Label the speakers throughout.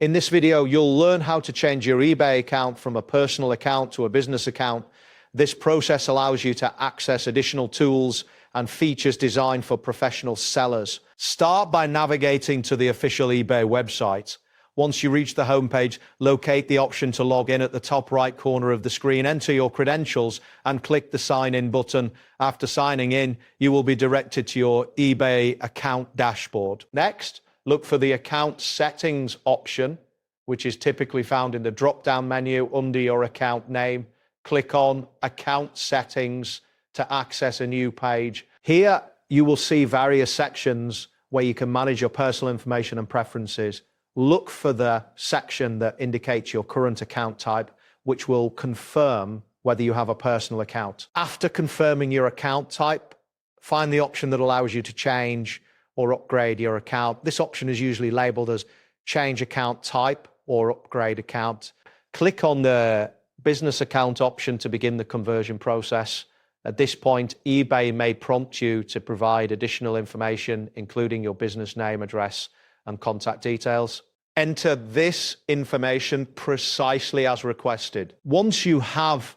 Speaker 1: In this video, you'll learn how to change your eBay account from a personal account to a business account. This process allows you to access additional tools and features designed for professional sellers. Start by navigating to the official eBay website. Once you reach the homepage, locate the option to log in at the top right corner of the screen, enter your credentials and click the sign in button. After signing in, you will be directed to your eBay account dashboard. Next, look for the account settings option, which is typically found in the drop-down menu under your account name. Click on account settings to access a new page. Here, you will see various sections where you can manage your personal information and preferences. Look for the section that indicates your current account type, which will confirm whether you have a personal account. After confirming your account type, find the option that allows you to change or upgrade your account. This option is usually labeled as change account type or upgrade account. Click on the business account option to begin the conversion process. At this point, eBay may prompt you to provide additional information, including your business name, address, and contact details. Enter this information precisely as requested. Once you have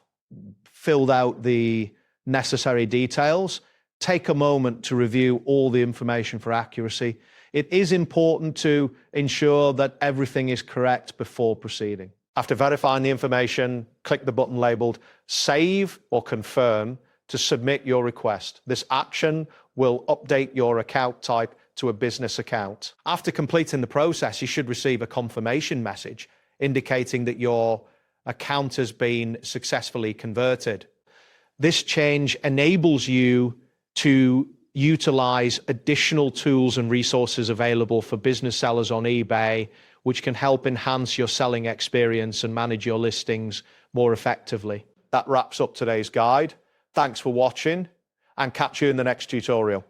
Speaker 1: filled out the necessary details, take a moment to review all the information for accuracy. It is important to ensure that everything is correct before proceeding. After verifying the information, click the button labeled Save or Confirm to submit your request. This action will update your account type to a business account. After completing the process, you should receive a confirmation message indicating that your account has been successfully converted. This change enables you to utilize additional tools and resources available for business sellers on eBay, which can help enhance your selling experience and manage your listings more effectively. That wraps up today's guide. Thanks for watching, and catch you in the next tutorial.